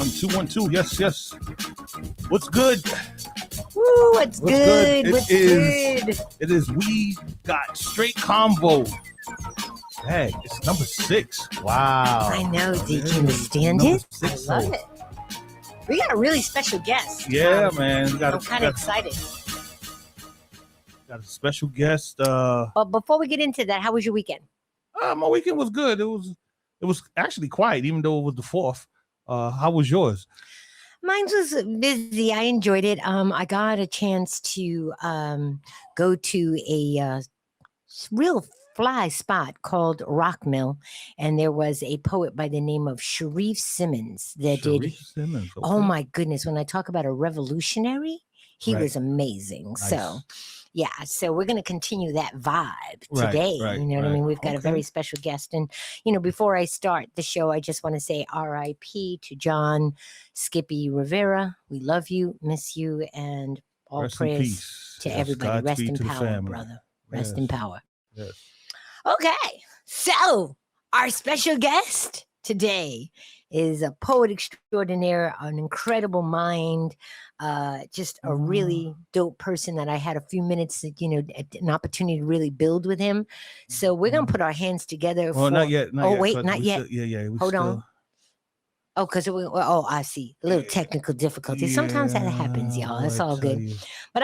1 2 1 2. Yes, yes. What's good? Woo, what's good? It is We Got Str8 Convo. Hey, it's number 6. Wow. I know. Do you understand it? I love it. We got a really special guest. Yeah, man. I'm kind of excited. Got a special guest. But before we get into that, how was your weekend? My weekend was good. It was actually quiet, even though it was the 4th. How was yours? Mine was busy. I enjoyed it. I got a chance to go to a real fly spot called Rock Mill, and there was a poet by the name of Sharif Simmons that did. Simmons, okay. Oh my goodness! When I talk about a revolutionary, he was amazing. Nice. So. Yeah, so we're going to continue that vibe today. You know what I mean? We've got a very special guest. And, before I start the show, I just want to say R.I.P. to John Skippy Rivera. We love you, miss you, and all praise to everybody. Rest in power, brother. Rest in power. Yes. Okay, so our special guest today is a poet extraordinaire, an incredible mind, just a really dope person that I had a few minutes, an opportunity to really build with him. So we're going to put our hands together. Well, not yet. Wait, not yet. Hold on. Oh, I see. A little technical difficulty. Sometimes that happens, y'all. It's all good. But,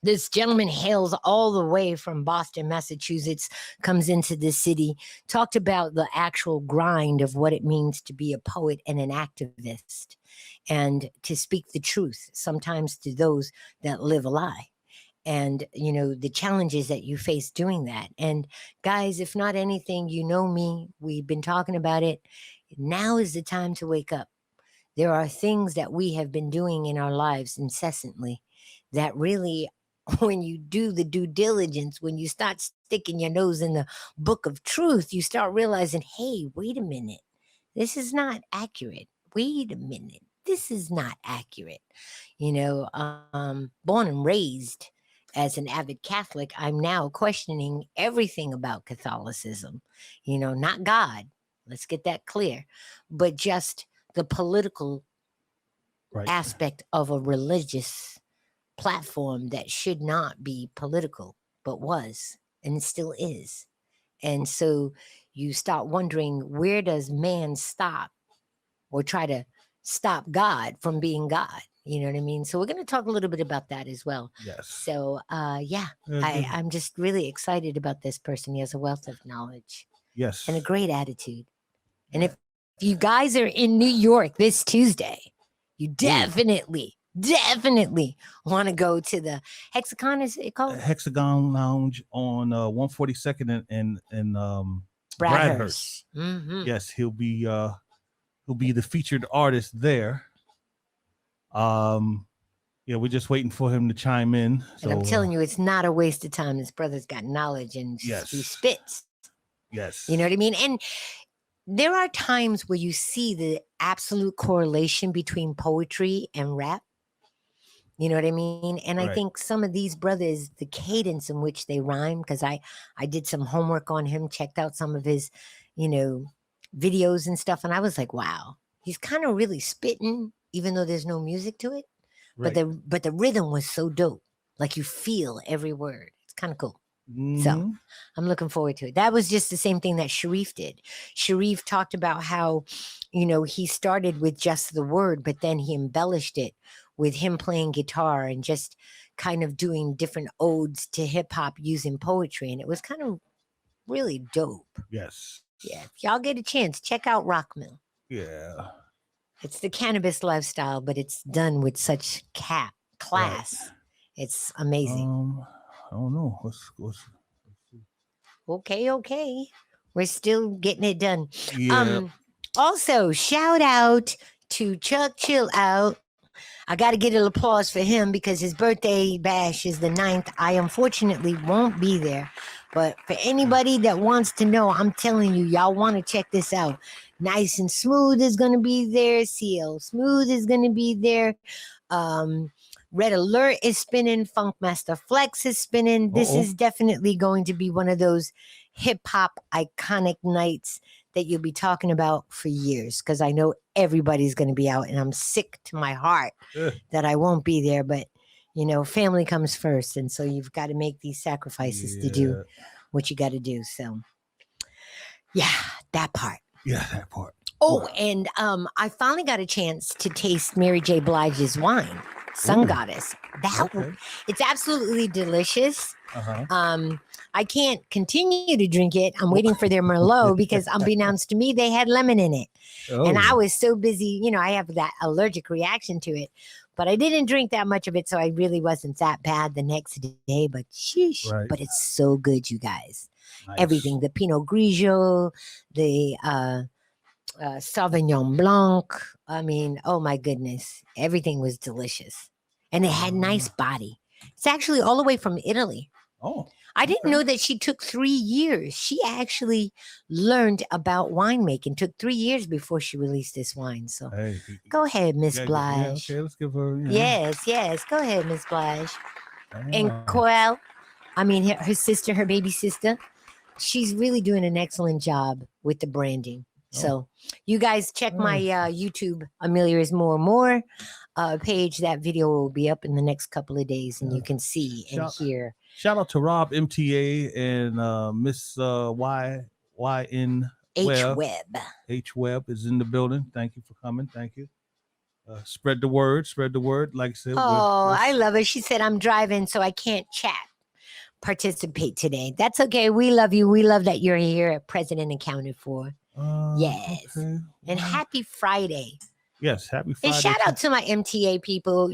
this gentleman hails all the way from Boston, Massachusetts, comes into this city, talked about the actual grind of what it means to be a poet and an activist, and to speak the truth, sometimes to those that live a lie. And, the challenges that you face doing that. And guys, if not anything, you know me, we've been talking about it. Now is the time to wake up. There are things that we have been doing in our lives incessantly that really, when you do the due diligence, when you start sticking your nose in the book of truth, you start realizing, hey, wait a minute, this is not accurate. Wait a minute, this is not accurate. Born and raised as an avid Catholic, I'm now questioning everything about Catholicism, not God. Let's get that clear, but just the political aspect of a religious platform that should not be political, but was and still is. And so you start wondering, where does man stop or try to stop God from being God? You know what I mean? So we're going to talk a little bit about that as well. Yes. So, I'm just really excited about this person. He has a wealth of knowledge. Yes. And a great attitude. And if you guys are in New York this Tuesday, you definitely want to go to the Hexagon, is it called? Hexagon Lounge on 142nd and Bradhurst. Mm-hmm. Yes, he'll be the featured artist there. We're just waiting for him to chime in. So, and I'm telling you, it's not a waste of time. This brother's got knowledge and he spits. Yes. You know what I mean? And there are times where you see the absolute correlation between poetry and rap. You know what I mean? And I think some of these brothers, the cadence in which they rhyme, because I did some homework on him, checked out some of his, videos and stuff. And I was like, wow, he's kind of really spitting, even though there's no music to it. Right. But the rhythm was so dope. Like you feel every word. It's kind of cool. Mm-hmm. So I'm looking forward to it. That was just the same thing that Sharif did. Sharif talked about how, he started with just the word, but then he embellished it with him playing guitar and just kind of doing different odes to hip hop using poetry. And it was kind of really dope. Yes. Yeah. If y'all get a chance, check out Rock Mill. Yeah. It's the cannabis lifestyle, but it's done with such class. Right. It's amazing. I don't know. Let's see. Okay. We're still getting it done. Yeah. Also, shout out to Chuck Chill Out. I got to get an applause for him because his birthday bash is the 9th. I unfortunately won't be there. But for anybody that wants to know, I'm telling you, y'all want to check this out. Nice and Smooth is going to be there. CL Smooth is going to be there. Red Alert is spinning. Funkmaster Flex is spinning. This is definitely going to be one of those hip hop iconic nights that you'll be talking about for years, because I know everybody's going to be out, and I'm sick to my heart that I won't be there. But, family comes first. And so you've got to make these sacrifices to do what you got to do. So, yeah, that part. Yeah, that part. Oh, and I finally got a chance to taste Mary J. Blige's wine, Sun Goddess. It's absolutely delicious. I can't continue to drink it. I'm waiting for their Merlot because unbeknownst to me, they had lemon in it. And I was so busy, I have that allergic reaction to it. But I didn't drink that much of it, so I really wasn't that bad the next day. But sheesh, but it's so good, you guys. Nice. Everything, the Pinot Grigio, the Sauvignon Blanc. I mean, oh my goodness. Everything was delicious. And it had nice body. It's actually all the way from Italy. Oh. I didn't know that she took 3 years. She actually learned about winemaking. Took 3 years before she released this wine. So go ahead, Miss Blige. Okay, let's give her. Yes. Go ahead, Miss Blige. And Coel, her sister, her baby sister, she's really doing an excellent job with the branding. So you guys check my YouTube, Amelia is More and More page. That video will be up in the next couple of days, and you can see and hear. Shout out to Rob MTA and Miss YN H-Web. H-Web is in the building. Thank you for coming. Thank you. Spread the word. Like I said. I love it. She said, I'm driving, so I can't participate today. That's okay. We love you. We love that you're here, present and accounted for. Yes. Okay. And happy Friday. Yes, happy Friday. And shout out to my MTA people.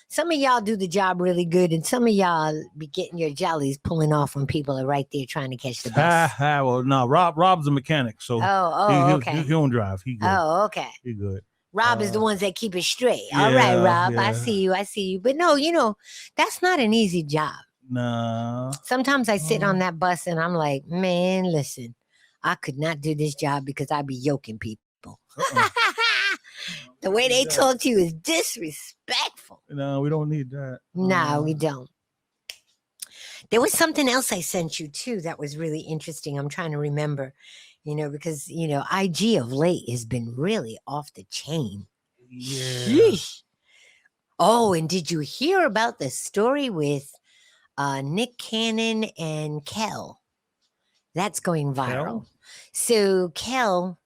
Some of y'all do the job really good, and some of y'all be getting your jollies pulling off when people are right there trying to catch the bus. Well, no, Rob's a mechanic, so okay. He don't drive. He good. Oh, okay. He good. Rob is the ones that keep it straight. All right, Rob. Yeah. I see you. But no, that's not an easy job. No. Sometimes I sit on that bus and I'm like, man, listen, I could not do this job because I'd be yoking people. The way they talk to you is disrespectful. No, we don't need that. No, we don't. There was something else I sent you too that was really interesting. I'm trying to remember, because, IG of late has been really off the chain. Yeah. Sheesh. Oh, and did you hear about the story with Nick Cannon and Kel? That's going viral. Kel? So Kel,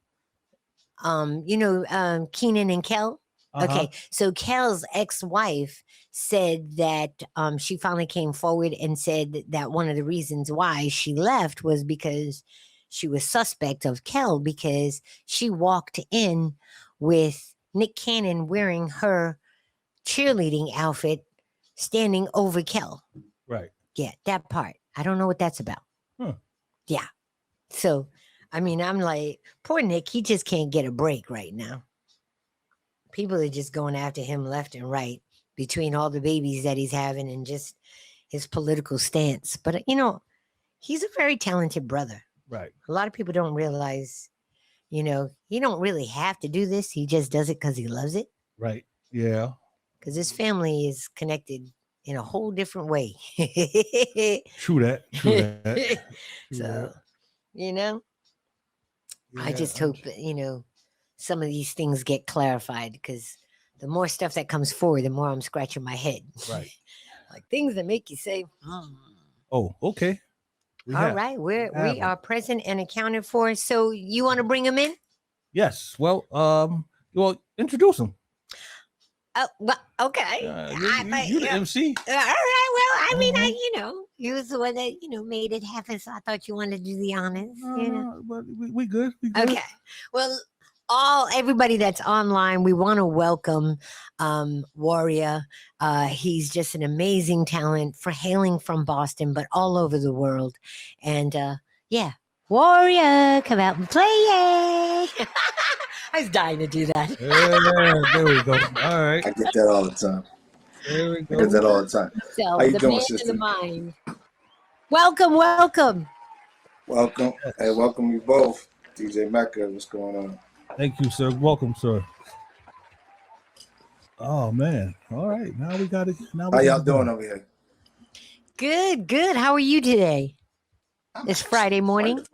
Keenan and Kel. Okay, so Kel's ex-wife said that she finally came forward and said that one of the reasons why she left was because she was suspect of Kel, because she walked in with Nick Cannon wearing her cheerleading outfit, standing over Kel. Right. Yeah, that part. I don't know what that's about. Yeah. So, I'm like, poor Nick, he just can't get a break right now. People are just going after him left and right between all the babies that he's having and just his political stance. But, he's a very talented brother. Right. A lot of people don't realize, he don't really have to do this. He just does it because he loves it. Right. Yeah. Because his family is connected in a whole different way. True that. So, I just hope that, some of these things get clarified, because the more stuff that comes forward, the more I'm scratching my head. Right. Like things that make you say, Oh, okay. We are present and accounted for. So you want to bring them in? Yes. Well, introduce them. Well, okay. You the MC. All right. Well, you was the one that, made it happen. So I thought you wanted to do the honors. But we good. Okay. Well, everybody that's online, we want to welcome Warrior. He's just an amazing talent for hailing from Boston, but all over the world. And Warrior, come out and play. Yay! I was dying to do that. Yeah, there we go. All right. I get that all the time. There we go. I get that all the time. So, how you doing, man sister? In the mind. Welcome. Welcome. Hey, welcome you both. DJ Mecca, what's going on? Thank you, sir. Welcome, sir. Oh man. All right. Now we got it. How y'all doing over here? Good. How are you today? It's Friday morning.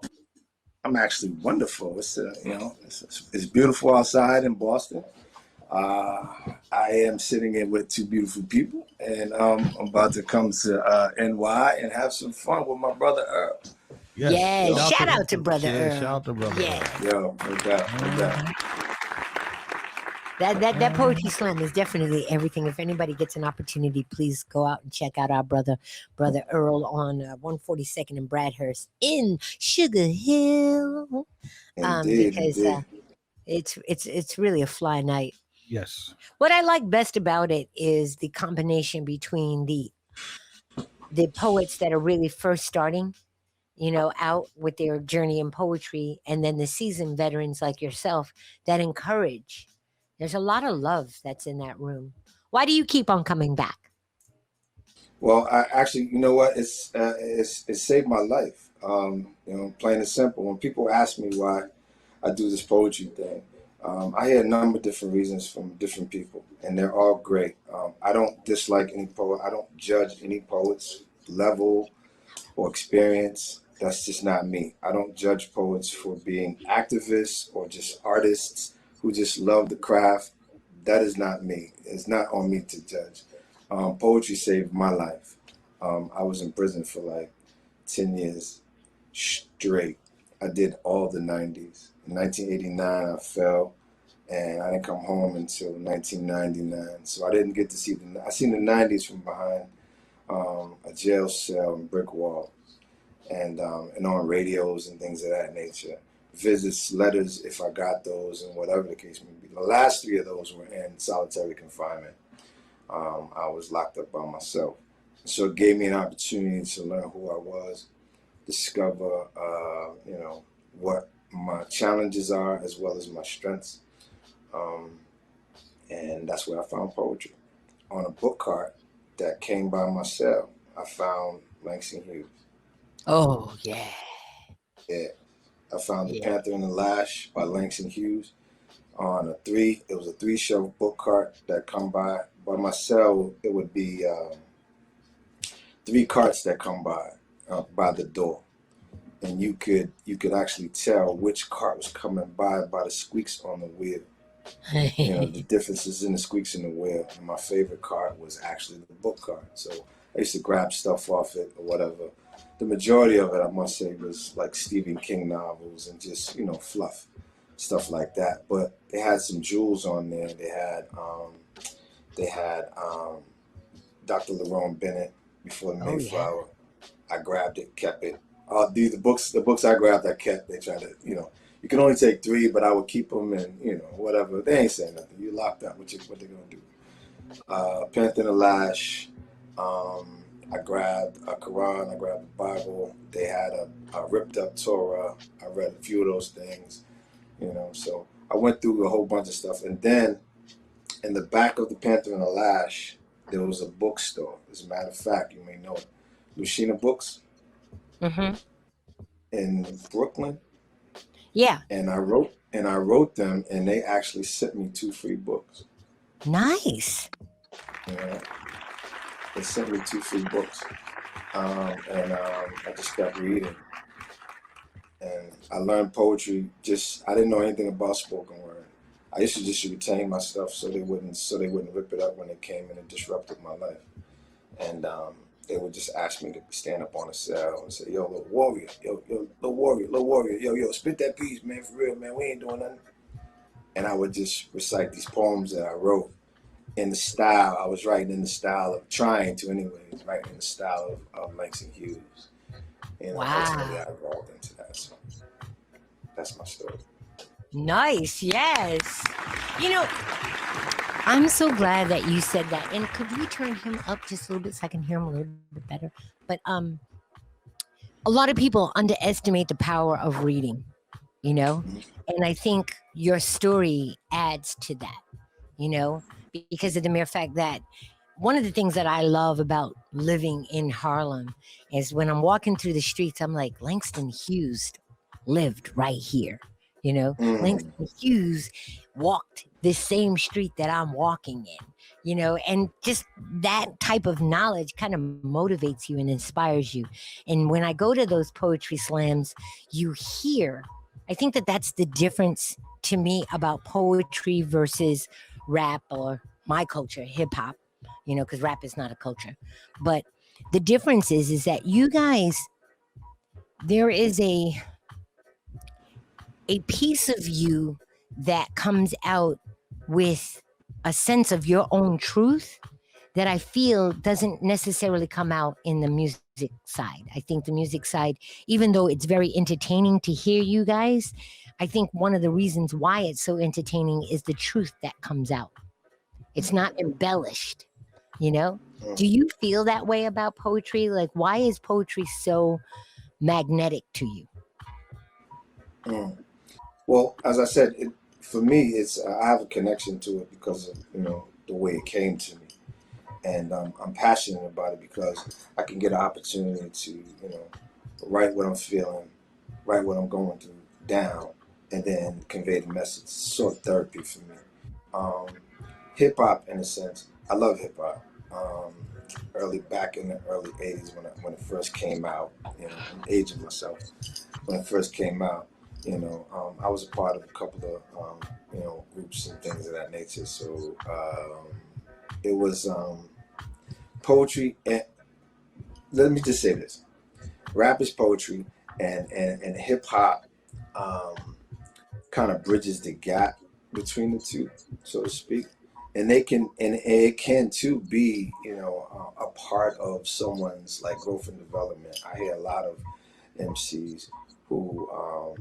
I'm actually wonderful. It's it's beautiful outside in Boston. I am sitting in with two beautiful people, and I'm about to come to NY and have some fun with my brother Earl. Yes. Yeah, shout out to brother Earl. Shout out to brother Earl. Yo, no doubt. That poetry slam is definitely everything. If anybody gets an opportunity, please go out and check out our brother Earl on 142nd and Bradhurst in Sugar Hill. Because it's really a fly night. Yes. What I like best about it is the combination between the poets that are really first starting, out with their journey in poetry, and then the seasoned veterans like yourself that encourage. There's a lot of love that's in that room. Why do you keep on coming back? Well, I actually, you know what? It saved my life. Plain and simple. When people ask me why I do this poetry thing, I hear a number of different reasons from different people, and they're all great. I don't dislike any poet. I don't judge any poet's level or experience. That's just not me. I don't judge poets for being activists or just artists who just love the craft. That is not me. It's not on me to judge. Poetry saved my life. I was in prison for like 10 years straight. I did all the 90s. In 1989, I fell, and I didn't come home until 1999. So I didn't get to see I seen the 90s from behind a jail cell and brick wall, and on radios and things of that nature. Visits, letters, if I got those, and whatever the case may be. The last 3 of those were in solitary confinement. I was locked up by myself. So it gave me an opportunity to learn who I was, discover, what my challenges are as well as my strengths. And that's where I found poetry. On a book cart that came by my cell, I found Langston Hughes. Oh, yeah. Yeah. I found The Panther and the Lash by Langston Hughes on it was a 3-shelf book cart that come by my cell. It would be 3 carts that come by the door, and you could actually tell which cart was coming by the squeaks on the wheel. The differences in the squeaks in the wheel. And my favorite cart was actually the book cart. So I used to grab stuff off it or whatever. The majority of it, I must say, was like Stephen King novels and just, fluff, stuff like that. But they had some jewels on there. They had Dr. Lerone Bennett, Before the Mayflower. I grabbed it, kept it. The books I grabbed, I kept. They tried to, you can only take 3, but I would keep them and, whatever. They ain't saying nothing. You locked up. What they gonna do? Panther and the Lash. I grabbed a Quran, I grabbed the Bible. They had a ripped up Torah. I read a few of those things, So I went through a whole bunch of stuff. And then in the back of the Panther and the Lash, there was a bookstore. As a matter of fact, you may know it. Lucina Books in Brooklyn. Yeah. And I wrote them, and they actually sent me 2 free books. Nice. They sent me 2 free books, and I just kept reading, and I learned poetry. I didn't know anything about spoken word. I used to just retain my stuff so they wouldn't rip it up when they came in and disrupted my life. And they would just ask me to stand up on a cell and say, "Yo, little warrior, little warrior, yo, spit that piece, man, for real, man. We ain't doing nothing." And I would just recite these poems that I wrote. In the style, I was writing in the style of, trying to anyways, writing in the style of Langston Hughes. Ultimately I evolved into that. So that's my story. Nice, yes. I'm so glad that you said that. And could we turn him up just a little bit so I can hear him a little bit better? But a lot of people underestimate the power of reading, And I think your story adds to that, because of the mere fact that one of the things that I love about living in Harlem is when I'm walking through the streets, I'm like, Langston Hughes lived right here. Langston Hughes walked this same street that I'm walking in, you know, and just that type of knowledge kind of motivates you and inspires you. And when I go to those poetry slams, you hear, I think that that's the difference to me about poetry versus rap or my culture, hip hop, you know, because rap is not a culture. But the difference is that you guys, there is a piece of you that comes out with a sense of your own truth that I feel doesn't necessarily come out in the music side. I think the music side, even though it's very entertaining to hear you guys, I think one of the reasons why it's so entertaining is the truth that comes out. It's not embellished, you know? Do you feel that way about poetry? Like, why is poetry so magnetic to you? Well, as I said, for me, it's I have a connection to it because of, you know, the way it came to me, and I'm passionate about it because I can get an opportunity to, you know, write what I'm feeling, write what I'm going through down, and then convey the message. It's sort of therapy for me. Hip hop, in a sense, I love hip hop. Back in the early '80s when it first came out, you know, I'm aging myself. When it first came out, you know, I was a part of a couple of, you know, groups and things of that nature. So it was poetry. And let me just say this: rap is poetry, and hip hop kind of bridges the gap between the two, so to speak. And it can too be, you know, a part of someone's like growth and development. I hear a lot of MCs who are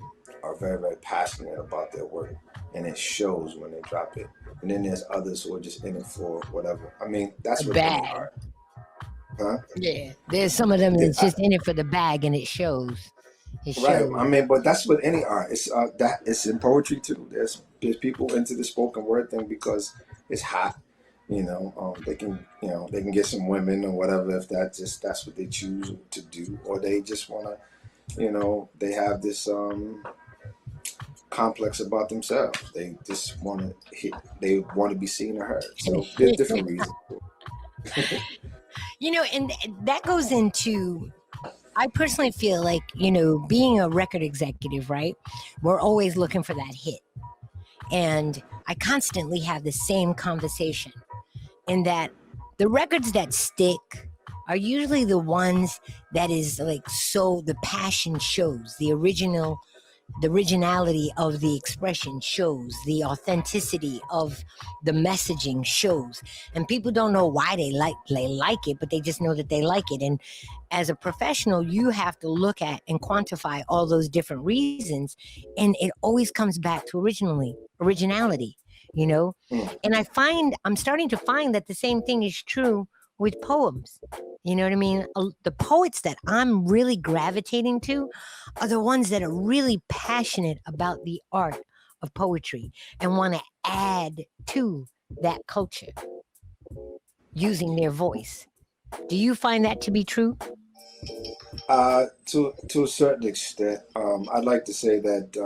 very, very passionate about their work, and it shows when they drop it. And then there's others who are just in it for whatever. I mean, that's what any art. Huh? Yeah, there's some of them that's just in it for the bag, and it shows. Right. I mean, but that's with any art. It's that it's in poetry too. There's people into the spoken word thing because it's hot. You know, they can get some women or whatever if that's what they choose to do, or they just want to, you know, they have this complex about themselves. They just want to they want to be seen or heard. So there's different reasons. You know, and that goes into, I personally feel like, you know, being a record executive, right? We're always looking for that hit. And I constantly have the same conversation in that the records that stick are usually the ones that is like, so the passion shows, the originality of the expression shows, the authenticity of the messaging shows, and people don't know why they like it, but they just know that they like it. And as a professional, you have to look at and quantify all those different reasons, and it always comes back to originality, you know. And I'm starting to find that the same thing is true with poems. You know what I mean? The poets that I'm really gravitating to are the ones that are really passionate about the art of poetry and want to add to that culture using their voice. Do you find that to be true? To a certain extent, I'd like to say that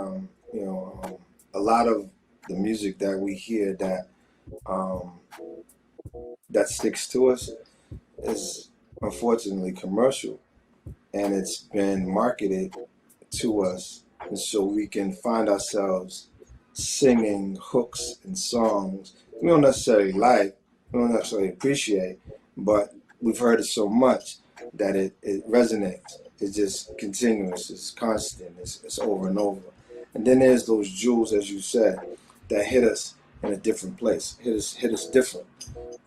you know, a lot of the music that we hear that sticks to us is unfortunately commercial, and it's been marketed to us, and so we can find ourselves singing hooks and songs we don't necessarily like, we don't necessarily appreciate, but we've heard it so much that it resonates. It's just continuous, it's constant, it's over and over. And then there's those jewels, as you said, that hit us in a different place, hit us different,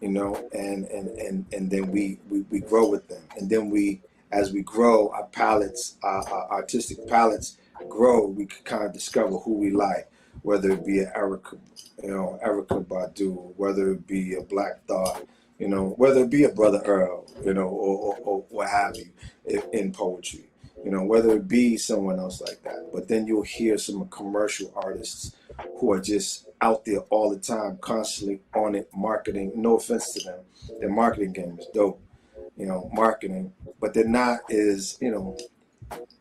you know, and then we grow with them. And then as we grow, our palettes, our artistic palettes grow, we can kind of discover who we like, whether it be an Erykah Badu, whether it be a Black Thought, you know, whether it be a Brother Earl, you know, or what have you, in poetry, you know, whether it be someone else like that. But then you'll hear some commercial artists who are just out there all the time, constantly on it, marketing. No offense to them, their marketing game is dope, you know, marketing, but they're not as, you know,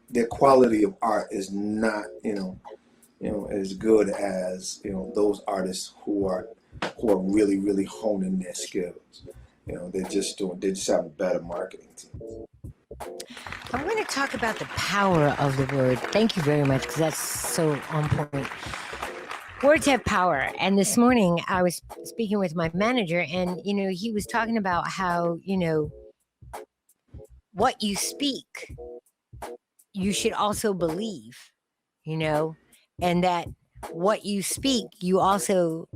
their quality of art is not, you know, as good as, those artists who are really, really honing their skills. They just have a better marketing team. I'm going to talk about the power of the word. Thank you very much, because that's so on point. Words have power. And this morning I was speaking with my manager, and, he was talking about how, what you speak, you should also believe, and that what you speak, you also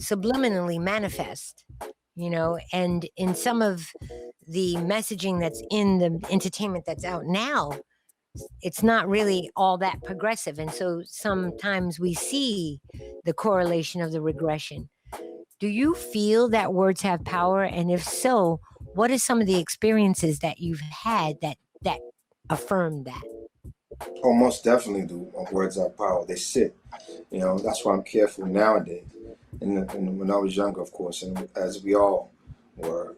subliminally manifest, and in some of the messaging that's in the entertainment that's out now, it's not really all that progressive. And so sometimes we see the correlation of the regression. Do you feel that words have power? And if so, what are some of the experiences that you've had that affirm that? Oh, most definitely do. Words have power. They sit. That's why I'm careful nowadays. And when I was younger, of course, and as we all were,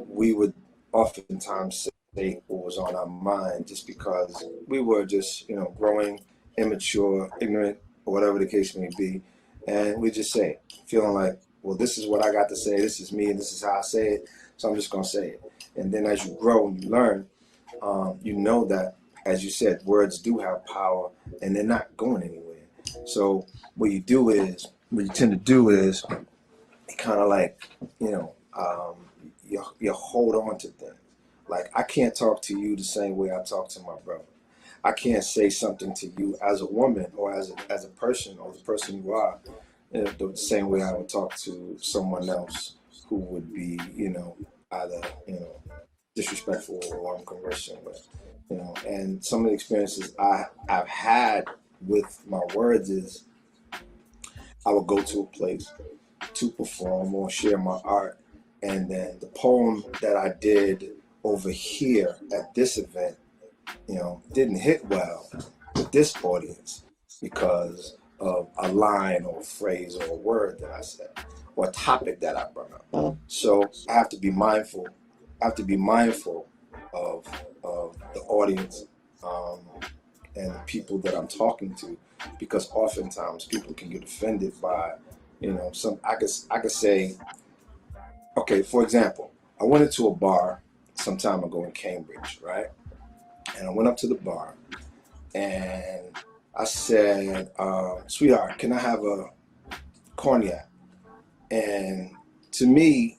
we would oftentimes say what was on our mind, just because we were just, growing, immature, ignorant, or whatever the case may be. And we just say it, feeling like, well, this is what I got to say. This is me, and this is how I say it. So I'm just going to say it. And then as you grow and you learn, you know that, as you said, words do have power, and they're not going anywhere. So what you tend to do is kind of like, you hold on to things. Like, I can't talk to you the same way I talk to my brother. I can't say something to you as a woman or as a person, or the person you are, the same way I would talk to someone else who would be, either, disrespectful or I'm conversing with, And some of the experiences I've had with my words is, I would go to a place to perform or share my art, and then the poem that I did over here at this event, didn't hit well with this audience because of a line or a phrase or a word that I said or a topic that I brought up. So I have to be mindful. of the audience and the people that I'm talking to, because oftentimes people can get offended by, I could say, okay, for example, I went into a bar some time ago in Cambridge, right? And I went up to the bar and I said, sweetheart, can I have a cognac? And to me,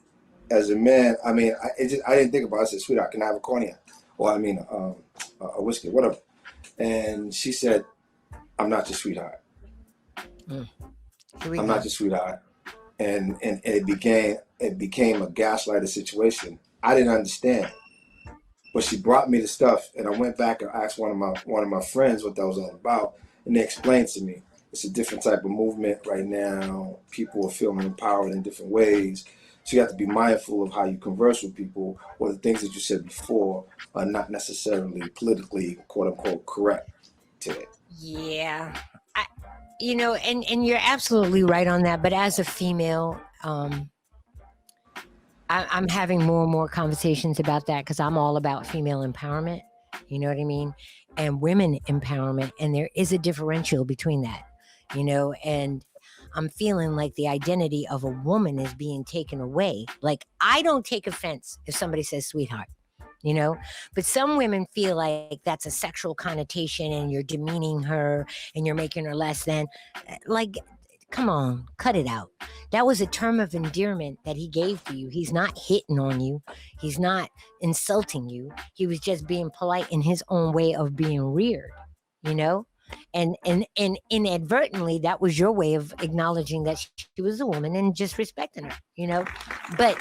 as a man, I mean, I didn't think about it. I said, sweetheart, can I have a cognac? Or a whiskey, whatever. And she said, I'm not your sweetheart. I'm not your sweetheart. And it became a gaslighter situation. I didn't understand. But she brought me the stuff, and I went back and asked one of my friends what that was all about, and they explained to me it's a different type of movement right now. People are feeling empowered in different ways. So you have to be mindful of how you converse with people, or the things that you said before are not necessarily politically, quote unquote, correct today. Yeah. And you're absolutely right on that. But as a female, I'm having more and more conversations about that, because I'm all about female empowerment. You know what I mean? And women empowerment. And there is a differential between that, and I'm feeling like the identity of a woman is being taken away. Like, I don't take offense if somebody says sweetheart, but some women feel like that's a sexual connotation and you're demeaning her and you're making her less than. Like, come on, cut it out. That was a term of endearment that he gave to you. He's not hitting on you. He's not insulting you. He was just being polite in his own way of being reared, And inadvertently, that was your way of acknowledging that she was a woman and just respecting her, But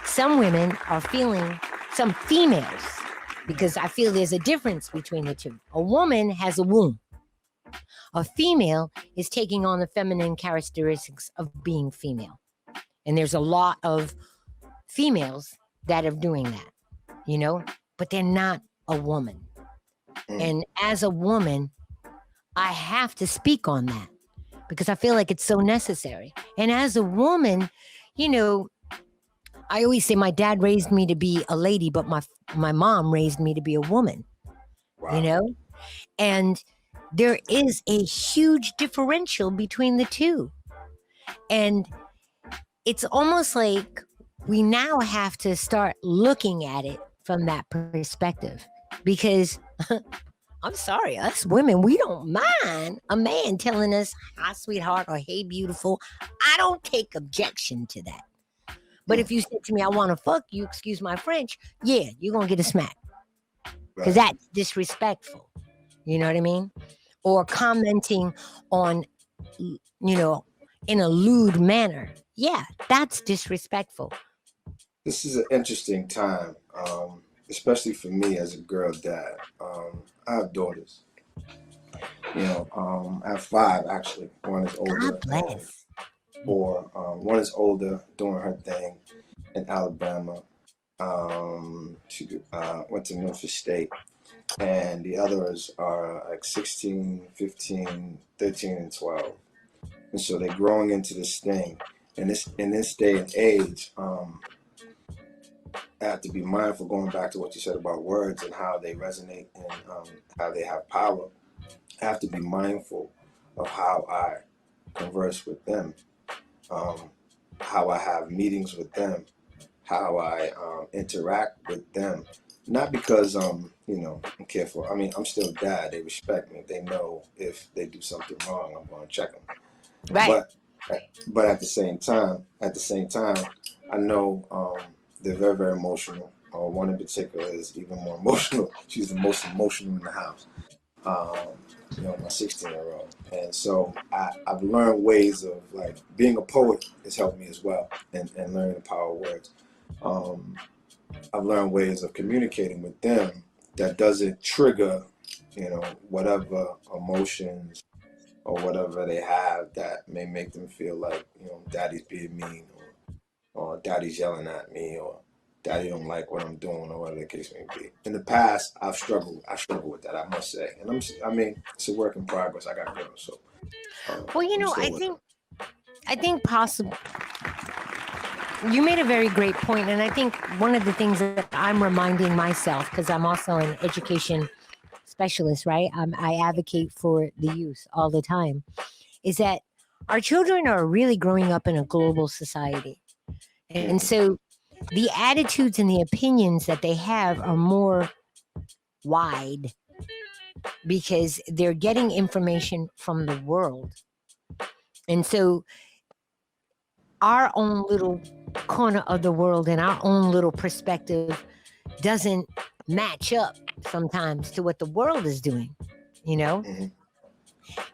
some women are feeling, some females, because I feel there's a difference between the two. A woman has a womb. A female is taking on the feminine characteristics of being female. And there's a lot of females that are doing that, but they're not a woman. And as a woman, I have to speak on that because I feel like it's so necessary. And as a woman, I always say my dad raised me to be a lady, but my mom raised me to be a woman, Wow. And there is a huge differential between the two. And it's almost like we now have to start looking at it from that perspective, because I'm sorry, us women, we don't mind a man telling us hi, sweetheart, or hey, beautiful. I don't take objection to that. But if you said to me, I want to fuck you, excuse my French, yeah, you're going to get a smack. Because that's disrespectful. You know what I mean? Or commenting on, you know, in a lewd manner. Yeah, that's disrespectful. This is an interesting time, especially for me as a girl dad. I have daughters. You know, I have 5 actually. One is older. God bless. 4. One is older, doing her thing in Alabama. She went to Memphis State. And the others are like 16, 15, 13, and 12. And so they're growing into this thing. And in this day and age, I have to be mindful, going back to what you said about words and how they resonate and how they have power. I have to be mindful of how I converse with them, how I have meetings with them, how I interact with them. Not because you know, I'm careful. I mean, I'm still dad. They respect me. They know if they do something wrong, I'm going to check them. Right. But at the same time, I know they're very, very emotional. One in particular is even more emotional. She's the most emotional in the house. You know, my 16-year-old. And so I've learned ways of, like, being a poet has helped me as well, and learning the power of words. I've learned ways of communicating with them that doesn't trigger, you know, whatever emotions or whatever they have that may make them feel like, you know, daddy's being mean, or daddy's yelling at me, or daddy don't like what I'm doing, or whatever the case may be. In the past, I've struggled with that, I must say. And I mean, it's a work in progress. I got girls, so. Well, you know, I think possible. You made a very great point, and I think one of the things that I'm reminding myself, because I'm also an education specialist, right? I advocate for the youth all the time, is that our children are really growing up in a global society. And so the attitudes and the opinions that they have are more wide because they're getting information from the world. And so our own little corner of the world and our own little perspective doesn't match up sometimes to what the world is doing, you know? Mm-hmm.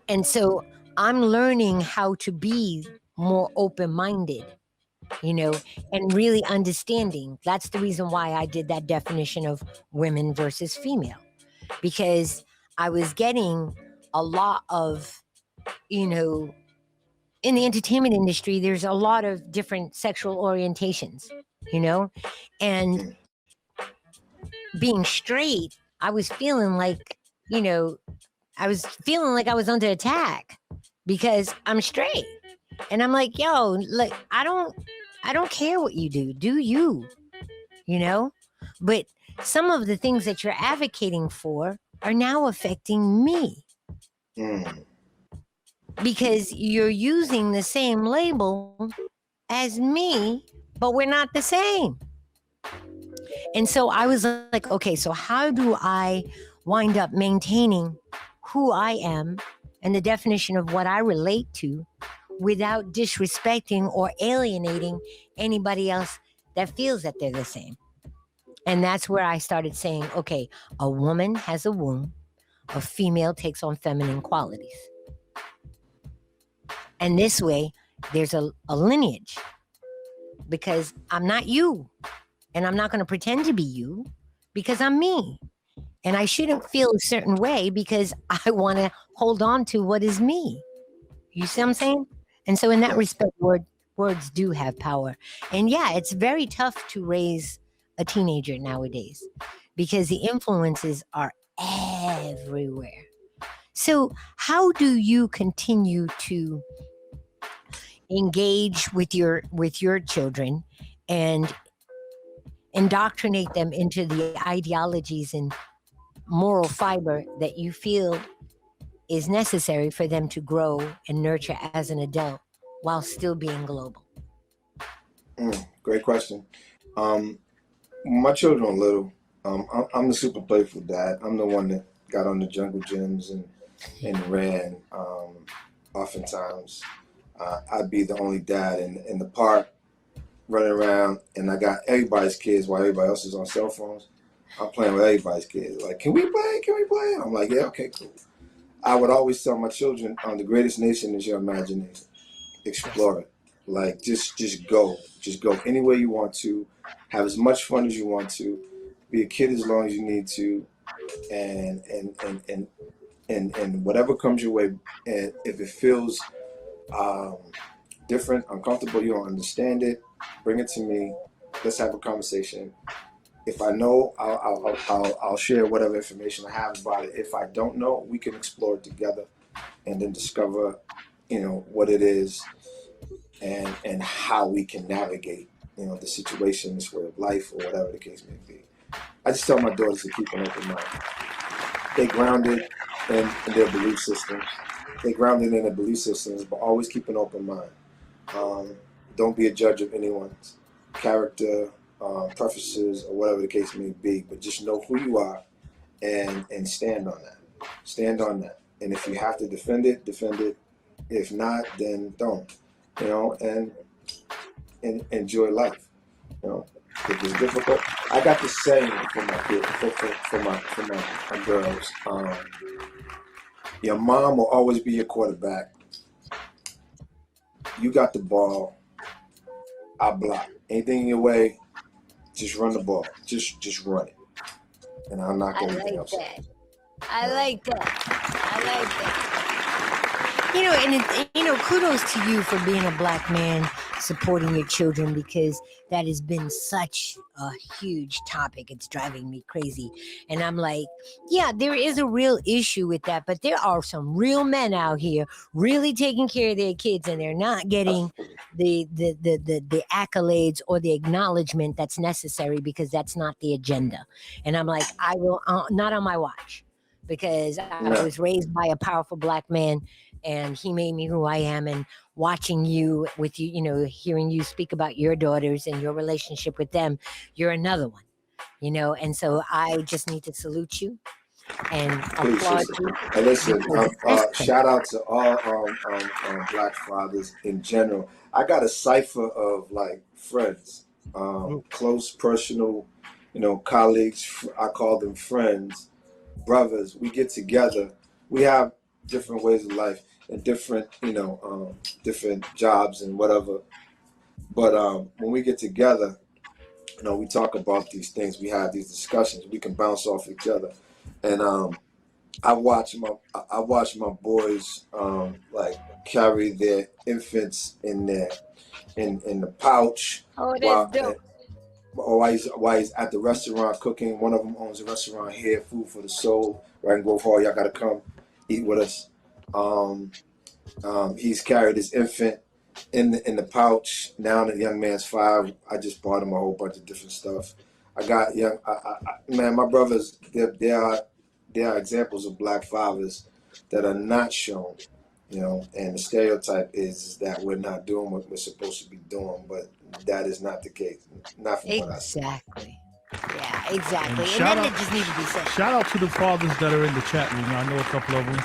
And so I'm learning how to be more open-minded, you know, and really understanding. That's the reason why I did that definition of women versus female, because I was getting a lot of, you know, in the entertainment industry, there's a lot of different sexual orientations, you know, and being straight, I was feeling like, you know, I was under attack because I'm straight. And I'm like, yo, look, I don't care what you do. Do you know? But some of the things that you're advocating for are now affecting me. Because you're using the same label as me, but we're not the same. And so I was like, okay, so how do I wind up maintaining who I am and the definition of what I relate to without disrespecting or alienating anybody else that feels that they're the same? And that's where I started saying, okay, a woman has a womb, a female takes on feminine qualities. And this way, there's a lineage, because I'm not you, and I'm not going to pretend to be you, because I'm me. And I shouldn't feel a certain way because I want to hold on to what is me. You see what I'm saying? And so in that respect, words do have power. And yeah, it's very tough to raise a teenager nowadays because the influences are everywhere. So how do you continue to engage with your children and indoctrinate them into the ideologies and moral fiber that you feel is necessary for them to grow and nurture as an adult while still being global? Great question. My children are little. I'm the super playful dad. I'm the one that got on the jungle gyms and ran. Oftentimes, I'd be the only dad in the park running around, and I got everybody's kids while everybody else is on cell phones. I'm playing with everybody's kids. Like, can we play? Can we play? I'm like, yeah, okay, cool. I would always tell my children, the greatest nation is your imagination. Explore it. Like, just go. Just go anywhere you want to. Have as much fun as you want to. Be a kid as long as you need to. And whatever comes your way, and if it feels different, uncomfortable, you don't understand it, bring it to me. Let's have a conversation. If I know, I'll share whatever information I have about it. If I don't know, we can explore it together and then discover, what it is and how we can navigate, the situation, this way of life, or whatever the case may be. I just tell my daughters to keep an open mind. They grounded in their belief systems. They grounded in their belief systems, but always keep an open mind. Don't be a judge of anyone's character, preferences, or whatever the case may be, but just know who you are and stand on that. Stand on that. And if you have to defend it, defend it. If not, then don't. And enjoy life. If it's difficult, I got this saying for my kids, for my girls. Your mom will always be your quarterback. You got the ball. I block. Anything in your way, just run the ball. Just run it. And I'll knock everything else out. I like that. Kudos to you for being a Black man supporting your children, because that has been such a huge topic. It's driving me crazy. And I'm like, yeah, there is a real issue with that, but there are some real men out here really taking care of their kids, and they're not getting the accolades or the acknowledgement that's necessary, because that's not the agenda. And I'm like, I will not on my watch, because I was raised by a powerful Black man, and he made me who I am. And watching you with you, hearing you speak about your daughters and your relationship with them, you're another one, and so I just need to salute you and applaud you. And listen, shout out to all Black fathers in general. I got a cipher of like friends, close personal, colleagues. I call them friends, brothers. We get together. We have different ways of life and different, different jobs and whatever. But when we get together, we talk about these things. We have these discussions. We can bounce off each other. And I watch my boys like carry their infants in the pouch. Oh, that's dope. While he's at the restaurant cooking. One of them owns a restaurant here, Food for the Soul, right in Grove Hall. Y'all gotta come eat with us. He's carried his infant in the pouch. Now the young man's 5. I just bought him a whole bunch of different stuff. I got my brothers. There are examples of Black fathers that are not shown, and the stereotype is that we're not doing what we're supposed to be doing, but that is not the case. Not from what I see. Exactly. Yeah, exactly. And then it just needs to be said. Shout out to the fathers that are in the chat room. I know a couple of them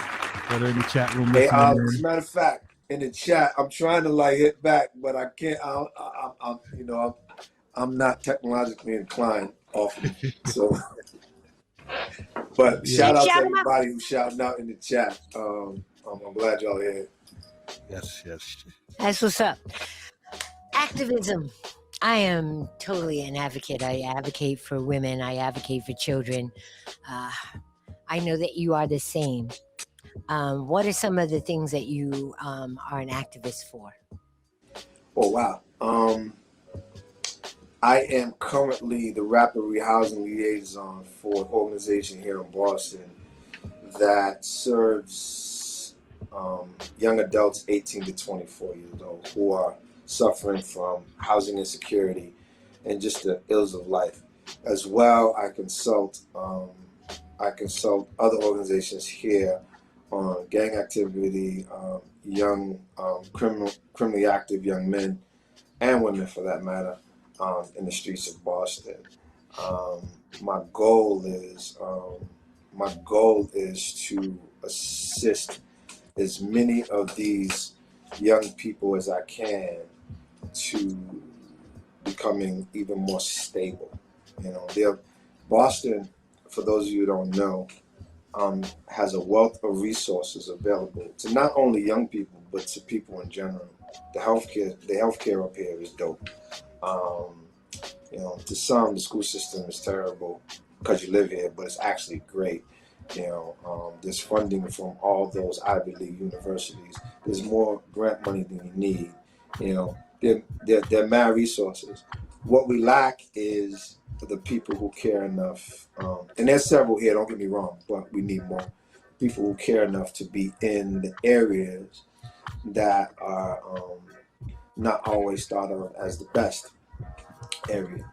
that are in the chat room. Hey, as a matter of fact, in the chat, I'm trying to hit back, but I can't. I'm not technologically inclined often, so. But shout out to everybody who's shouting out in the chat. I'm glad y'all are here. Yes. That's what's up. Activism. I am totally an advocate. I advocate for women. I advocate for children. I know that you are the same. What are some of the things that you are an activist for? Oh, wow. I am currently the rapid rehousing liaison for an organization here in Boston that serves young adults 18 to 24 years old who are suffering from housing insecurity and just the ills of life. As well, I consult other organizations here on gang activity, young criminally active young men and women, for that matter, in the streets of Boston. My goal is to assist as many of these young people as I can to becoming even more stable. You know, Boston, for those of you who don't know, has a wealth of resources available to not only young people but to people in general. The healthcare up here is dope. You know, to some, the school system is terrible because you live here, but it's actually great. You know, there's funding from all those Ivy League universities. There's more grant money than you need. You know, they're mad resources. What we lack is the people who care enough, and there's several here, don't get me wrong, but we need more people who care enough to be in the areas that are not always thought of as the best areas,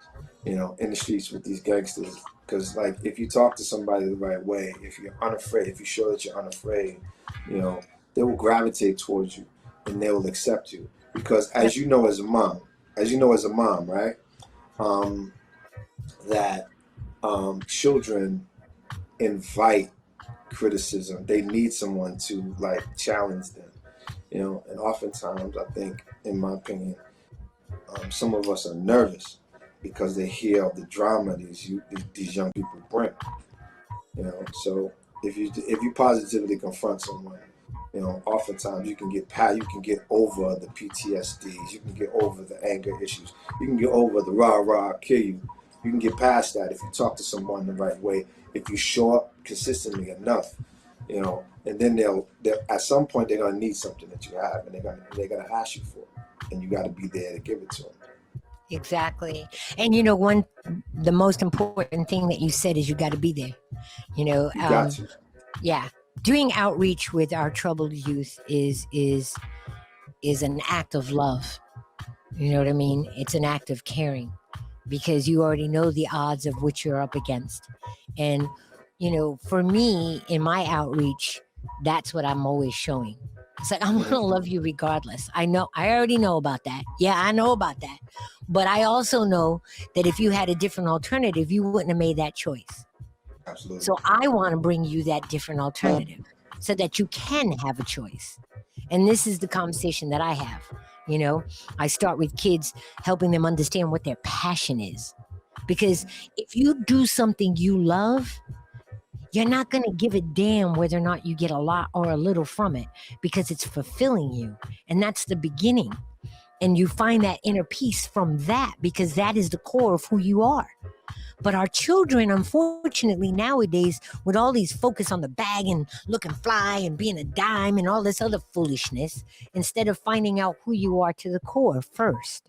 you know, in the streets with these gangsters. Because, like, if you talk to somebody the right way, if you're unafraid, if you show that you're unafraid, you know, they will gravitate towards you and they will accept you. Because as you know as a mom, right, that children invite criticism. They need someone to, like, challenge them, you know. And oftentimes, I think, in my opinion, some of us are nervous because they hear of the drama these young people bring, you know. So if you positively confront someone, you know, oftentimes you can get over the PTSDs, you can get over the anger issues, you can get over the rah kill you. You can get past that if you talk to someone the right way, if you show up consistently enough, you know. And then they'll at some point they're gonna need something that you have, and they're gonna ask you for it, and you got to be there to give it to them. Exactly. And you know, the most important thing that you said is you got to be there. You know, you got to. Yeah. Doing outreach with our troubled youth is an act of love. You know what I mean? It's an act of caring because you already know the odds of which you're up against. And, you know, for me in my outreach, that's what I'm always showing. It's like, I'm going to love you regardless. I already know about that. Yeah, I know about that. But I also know that if you had a different alternative, you wouldn't have made that choice. Absolutely. So I want to bring you that different alternative so that you can have a choice. And this is the conversation that I have. You know, I start with kids, helping them understand what their passion is. Because if you do something you love, you're not going to give a damn whether or not you get a lot or a little from it because it's fulfilling you. And that's the beginning. And you find that inner peace from that because that is the core of who you are. But our children, unfortunately, nowadays, with all these focus on the bag and looking fly and being a dime and all this other foolishness, instead of finding out who you are to the core first.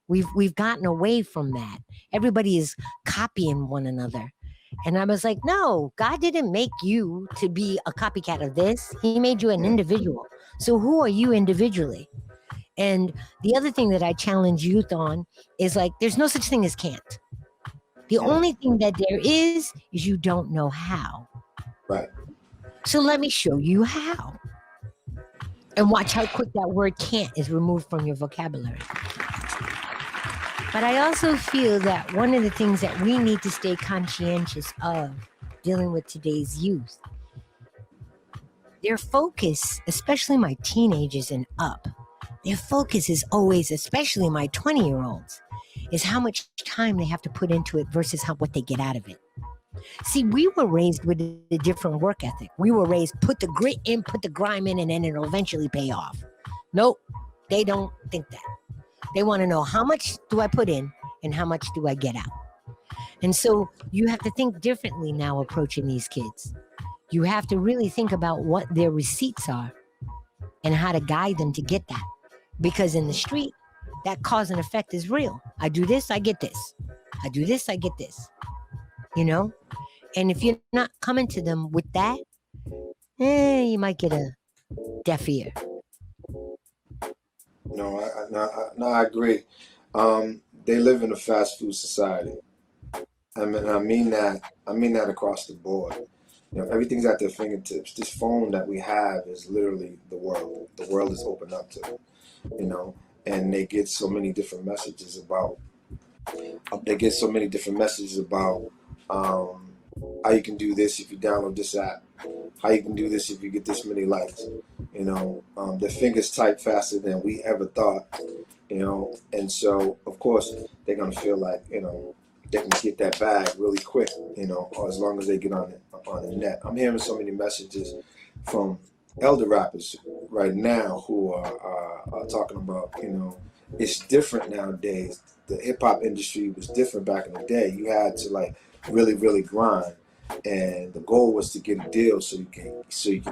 We've gotten away from that. Everybody is copying one another. And I was like, no, God didn't make you to be a copycat of this. He made you an individual. So who are you individually? And the other thing that I challenge youth on is like, there's no such thing as can't. The only thing that there is you don't know how. Right. So let me show you how. And watch how quick that word can't is removed from your vocabulary. But I also feel that one of the things that we need to stay conscientious of dealing with today's youth, their focus, especially my teenagers and up, their focus is always, especially my 20-year-olds, is how much time they have to put into it versus what they get out of it. See, we were raised with a different work ethic. We were raised, put the grit in, put the grime in, and then it'll eventually pay off. Nope, they don't think that. They want to know how much do I put in and how much do I get out. And so you have to think differently now approaching these kids. You have to really think about what their receipts are and how to guide them to get that. Because in the street, that cause and effect is real. I do this, I get this. I do this, I get this. You know? And if you're not coming to them with that, you might get a deaf ear. No, I agree. They live in a fast food society. I mean that across the board. everything's at their fingertips. This phone that we have is literally the world. The world is open up to them, and they get so many different messages about. How you can do this if you download this app. How you can do this if you get this many likes. Their fingers type faster than we ever thought. And so of course they're gonna feel like they can get that bag really quick. Or as long as they get on the net. I'm hearing so many messages from elder rappers right now who are talking about it's different nowadays. The hip hop industry was different back in the day. You had to like really grind, and the goal was to get a deal so you can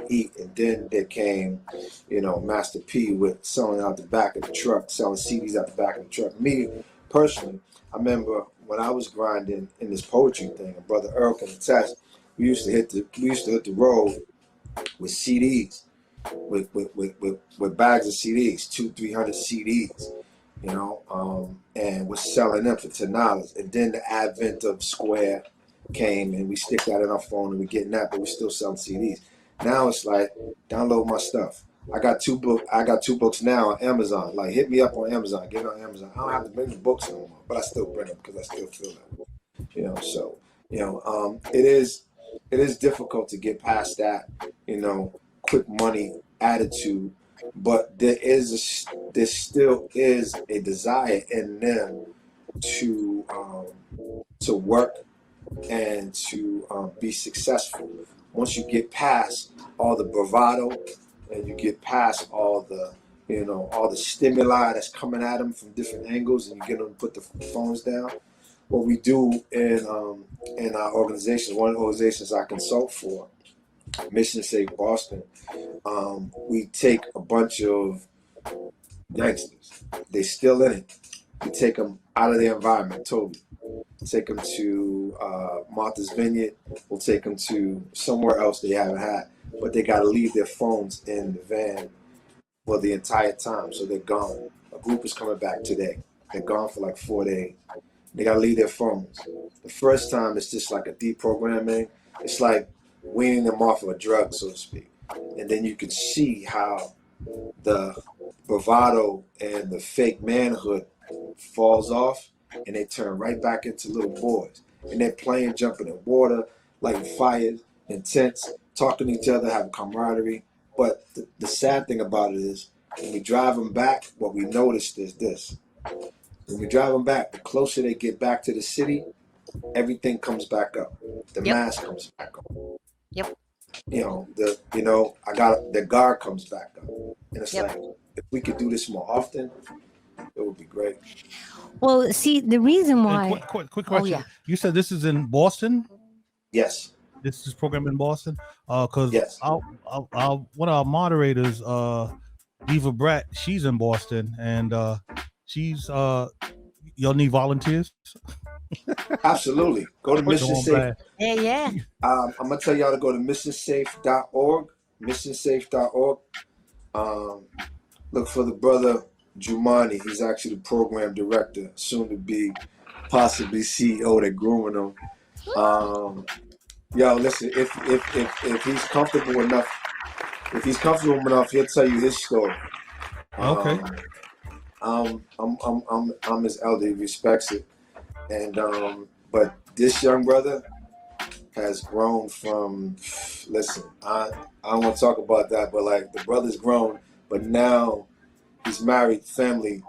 eat. And then there came, Master P with selling out the back of the truck, selling CDs out the back of the truck. Me personally, I remember when I was grinding in this poetry thing, and Brother Earl can attest, we used to hit the road with CDs, with bags of CDs, 200-300 CDs. And we're selling them for $10. And then the advent of Square came, and we stick that in our phone, and we're getting that, but we're still selling CDs. Now it's like, download my stuff. I got two books now on Amazon. Like, hit me up on Amazon, get it on Amazon. I don't have to bring the books no more, but I still bring them because I still feel that. So it is difficult to get past that, quick money attitude. But there still is a desire in them to work and to be successful. Once you get past all the bravado and you get past all the all the stimuli that's coming at them from different angles, and you get them to put the phones down. What we do in our organizations, one of the organizations I consult for, Mission Safe Boston, we take a bunch of youngsters. They still in it. We take them out of their environment totally. Take them to Martha's Vineyard. We'll take them to somewhere else they haven't had, but they got to leave their phones in the van for the entire time, so they're gone. A group is coming back today. They're gone for like 4 days. They got to leave their phones. The first time it's just like a deprogramming. It's like weaning them off of a drug, so to speak. And then you can see how the bravado and the fake manhood falls off, and they turn right back into little boys. And they're playing, jumping in water, lighting fires, in tents, talking to each other, having camaraderie. But the sad thing about it is, when we drive them back, what we noticed is this. When we drive them back, the closer they get back to the city, everything comes back up. The mask comes back up. Yep. The guard comes back up. And it's like, if we could do this more often, it would be great. Well, see, the reason why. Quick question. Oh, yeah. You said this is in Boston? Yes. This is programmed in Boston? Because yes. one of our moderators, Diva Brat, she's in Boston, and she's y'all need volunteers? Absolutely. Go to Mission Safe. Yeah. I'm gonna tell y'all to go to missionsafe.org. Missionsafe.org. Look for the brother Jumani. He's actually the program director, soon to be possibly CEO. They're grooming him. Yo, listen. If he's comfortable enough, he'll tell you his story. Okay. I'm his elder. He respects it. And but this young brother has grown from. Listen, I don't want to talk about that, but like the brother's grown, but now he's married, family.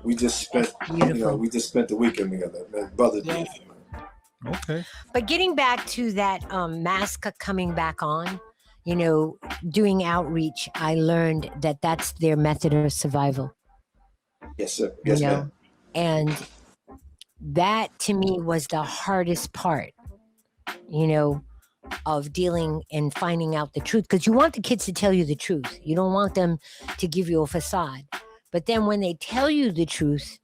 We just spent the weekend together, man. Brother's beautiful, man. Okay. But getting back to that mask coming back on, doing outreach, I learned that that's their method of survival. Yes, sir. Yes, ma'am. And that to me was the hardest part, of dealing and finding out the truth. Because you want the kids to tell you the truth. You don't want them to give you a facade. But then when they tell you the truth,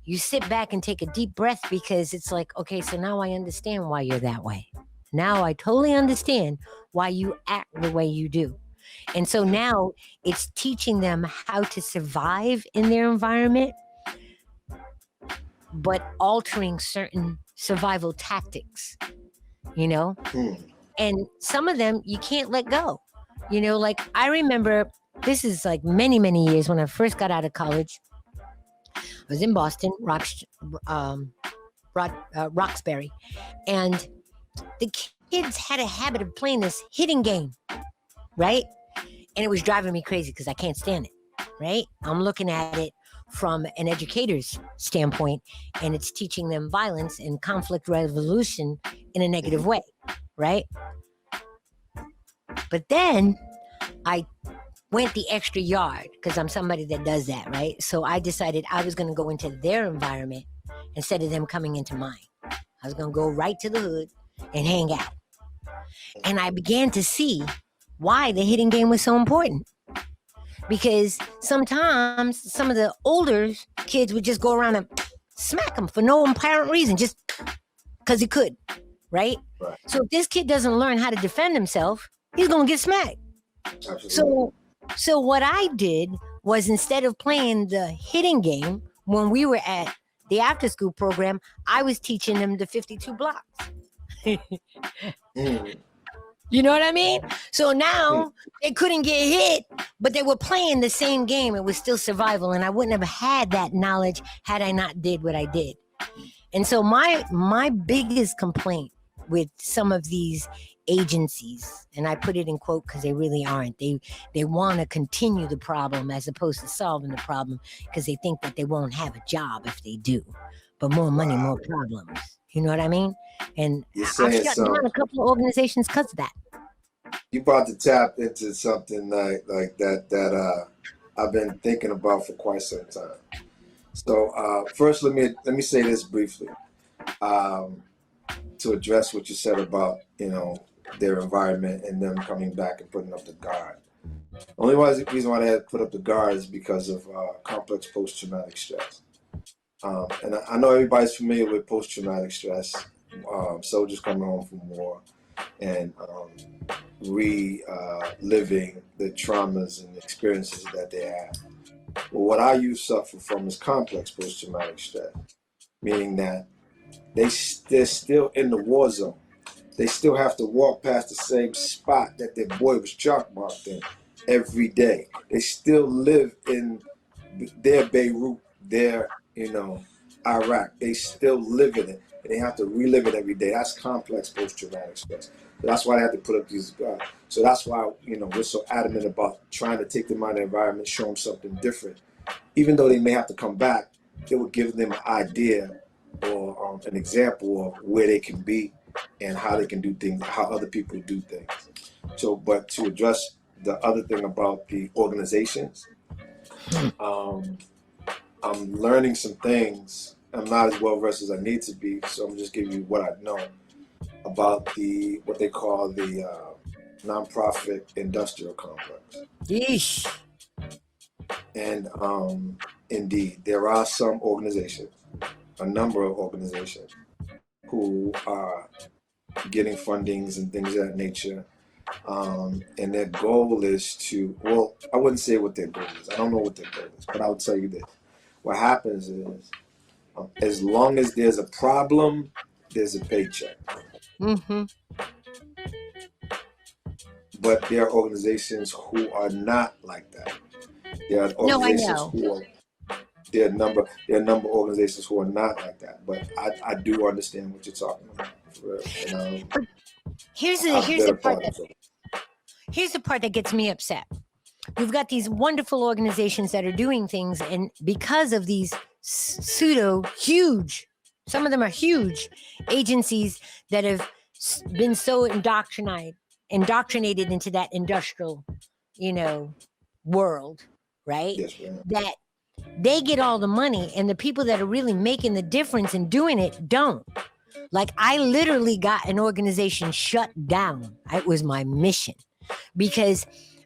you sit back and take a deep breath, because it's like, okay, so now I understand why you're that way. Now I totally understand why you act the way you do. And so now it's teaching them how to survive in their environment, but altering certain survival tactics, And some of them you can't let go. You know, like I remember, this is like many, many years when I first got out of college. I was in Boston, Roxbury, and the kids had a habit of playing this hitting game, right? And it was driving me crazy because I can't stand it, right? I'm looking at it from an educator's standpoint, and it's teaching them violence and conflict resolution in a negative way, right? But then I went the extra yard because I'm somebody that does that, right? So I decided I was going to go into their environment instead of them coming into mine. I was going to go right to the hood and hang out. And I began to see why the hitting game was so important. Because sometimes some of the older kids would just go around and smack them for no apparent reason, just because he could, right? So if this kid doesn't learn how to defend himself, he's going to get smacked. Absolutely. So what I did was, instead of playing the hitting game when we were at the after school program, I was teaching them the 52 blocks. You know what I mean? So now they couldn't get hit, but they were playing the same game. It was still survival, and I wouldn't have had that knowledge had I not did what I did. And so my biggest complaint with some of these agencies, and I put it in quote because they really aren't, they want to continue the problem as opposed to solving the problem, because they think that they won't have a job if they do. But more money, more problems. You know what I mean? And I've shut down a couple of organizations because of that. You about to tap into something like that I've been thinking about for quite some time. So first, let me say this briefly to address what you said about, you know, their environment and them coming back and putting up the guard. The only reason why they had to put up the guard is because of complex post-traumatic stress. And I know everybody's familiar with post-traumatic stress. Soldiers coming home from war and reliving the traumas and experiences that they had. But what I suffer from is complex post-traumatic stress, meaning that they're still in the war zone. They still have to walk past the same spot that their boy was chalk marked in every day. They still live in their Beirut, their, you know, Iraq. They still live in it, and they have to relive it every day. That's complex post-traumatic stress. So that's why they have to put up these guards. So that's why, you know, we're so adamant about trying to take them out of the environment, show them something different. Even though they may have to come back, it will give them an idea or an example of where they can be and how they can do things, how other people do things. So, but to address the other thing about the organizations, I'm learning some things. I'm not as well versed as I need to be, so I'm just giving you what I know about what they call the nonprofit industrial complex. Yeesh. And indeed, there are some organizations, a number of organizations, who are getting fundings and things of that nature. And their goal is to, well, I wouldn't say what their goal is. I don't know what their goal is, but I'll tell you this. What happens is, as long as there's a problem, there's a paycheck. Mm-hmm. But there are organizations who are not like that. There are organizations there are a number of organizations who are not like that. But I do understand what you're talking about. And, here's the part that gets me upset. We've got these wonderful organizations that are doing things, and because of these pseudo huge, some of them are huge agencies that have been so indoctrinated into that industrial, you know, world, right? Yes, ma'am. That they get all the money, and the people that are really making the difference and doing it don't. Like, I literally got an organization shut down. It was my mission, because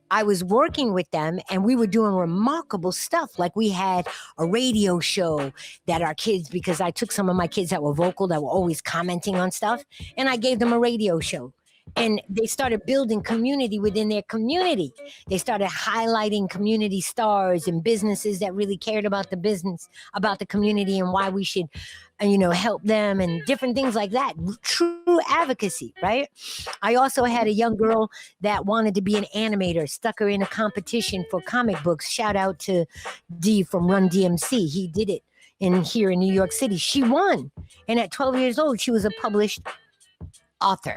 I was working with them and we were doing remarkable stuff. Like, we had a radio show that our kids, because I took some of my kids that were vocal, that were always commenting on stuff, and I gave them a radio show. And they started building community within their community. They started highlighting community stars and businesses that really cared about the business, about the community, and why we should, help them, and different things like that. True advocacy, right? I also had a young girl that wanted to be an animator, stuck her in a competition for comic books. Shout out to D from Run DMC. He did it here in New York City. She won. And at 12 years old, she was a published author.